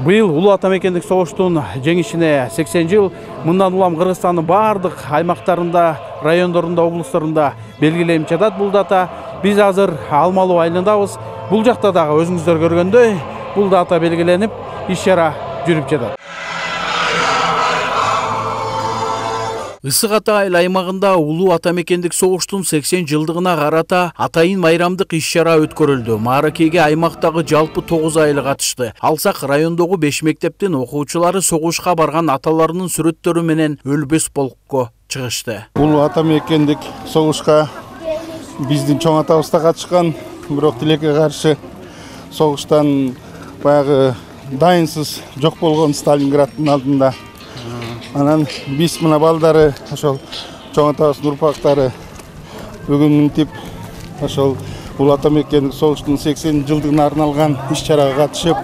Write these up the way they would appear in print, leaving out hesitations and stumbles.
Быйыл улуу ата мекендик согуштун жеңишине 80 жыл. Мындан улам Кыргызстандын бардык аймактарында, райондорунда, облустарында белгиленип жатат бул дата. Биз азыр Алмалуу айылындабыз. Бул жакта дагы өзүңүздөр көргөндөй бул дата белгиленип, иш-чара жүрүп жатат. Ысык Ата айыл аймагында улуу ата мекендик согуштун 80 жылдыгына карата атайын майрамдык иш-чара өткөрүлдү. Мааракеге аймактагы жалпы 9 айыл катышты. Алсак райондогу 5 мектептин окуучулары согушка барган аталарынын сүрөттөрү менен өлбөс полкко чыгышты. Улуу ата мекендик согушка биздин чоң атабыз да катышкан, бирок тилекке каршы согуштан баягы дайынсыз жок болгон Сталинграддын алдында. Анан биз мына балдары, ошол чоң атабыздын урпактары бүгүн мынтип ошол улуу ата мекендик согуштун 80 жылдыгына арналган иш-чарага катышып,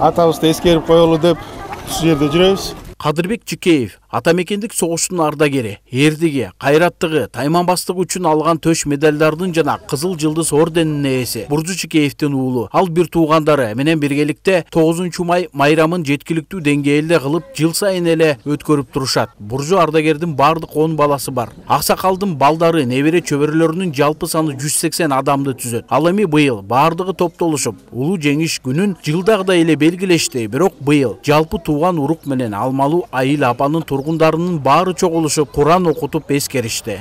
атабызды эскерип коелу деп ушул жерде жүрөбүз. Кадырбек Чикеев ата мекендик согуштун ардагери, эрдиги, кайраттыгы, тайманбастыгы үчүн алган төш медалдардын жана Кызыл Жылдыз орденинин ээси. Буржу Чикеевдин уулу. Ал бир туугандары менен биргеликте 9 май майрамын жеткиликтүү деңгээлде кылып, жыл сайын эле өткөрүп турушат. Буржу ардагердин бардык 10 баласы бар. Аксакалдын балдары, небере чөбөрөлөрүнүн жалпы саны 180 адамды түзөт. Ал эми быйыл бардыгы топтолушуп, улуу жеңиш күнүн жылдагыдай эле белгилешти. Бирок быйыл жалпы тууган урук менен Алмалуу айыл апанын тургундарынын баары чогулушуп Куран окутуп эскеришти.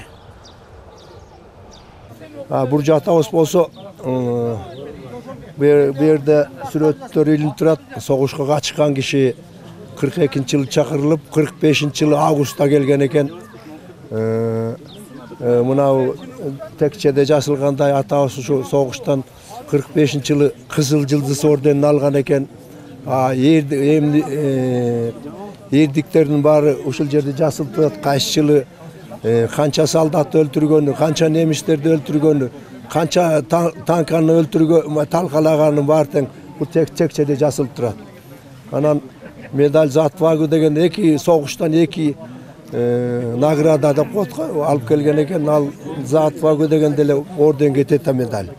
Буржу атабыз болсо, бу жерде сүрөттөр илинип турат. Согушка катышкан киши 42-жылы чакырылып, 45-жылы августта келген экен. Мынау текчеде жазылгандай атабыз ушу согуштан 45-жылы Кызыл Жылдыз орденин алган экен. Эрдиктердин баары ушул жерде жазылып турат. Кайсы жылы канча солдат өлтүргөнү, канча немистерди өлтүргөнү, канча танканы өлтүргөн, талкалаганын баары тең бул текчеде жазылып турат. Анан медаль за отвагу деген 2 согуштан 2 награда деп алып келген экен. Ал за отвагу деген деле орденге тете медаль.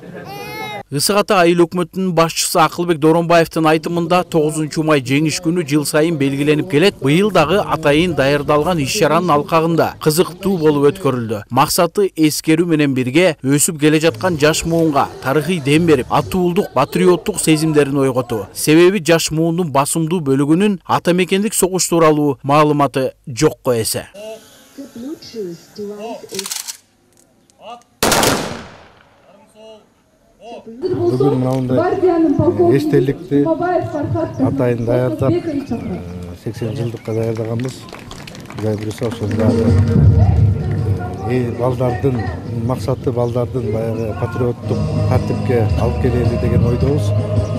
Ысык Ата айыл өкмөтүнүн башчысы Акылбек Доронбаевдин айтымында 9 май жеңиш күнү жыл сайын белгиленип келет. Быйыл дагы атайын даярдалган иш-чаранын алкагында кызыктуу болуп өткөрүлдү. Максаты эскерүү менен бирге өсүп келе жаткан жаш муунга тарыхый дем берип, атуулдук, патриоттук сезимдерин ойготуу. Себеби жаш муундун басымдуу бөлүгүнүн ата мекендик согуш тууралуу маалыматы жокко эсе. Бүгүн мындай эстеликти атайын даярдап 80 жылдыкка даярдаганбыз. Кудай буюрса ошондо балдардын максаты балдардын баягы патриоттук тартипке алып келели деген ойдобуз.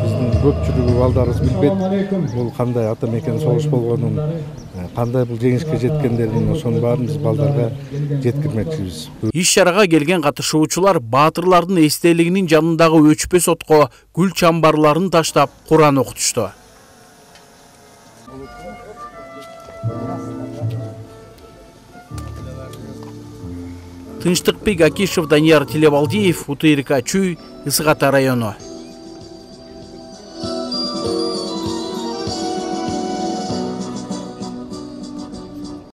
Биздин көпчүлүгү балдарыбыз билбейт бул кандай ата мекен согуш болгонун, кандай бул жеңишке жеткендерин, ошонун баарын биз балдарга жеткирмекчибиз. Иш-чарага келген катышуучулар баатырлардын эстелигинин жанындагы өчпөс отко гүл чамбарларын таштап Куран окутушту. Тынчтыкбек Акишев, Данияр Телебалдиев, УТРК Чүй, Ысык Ата району.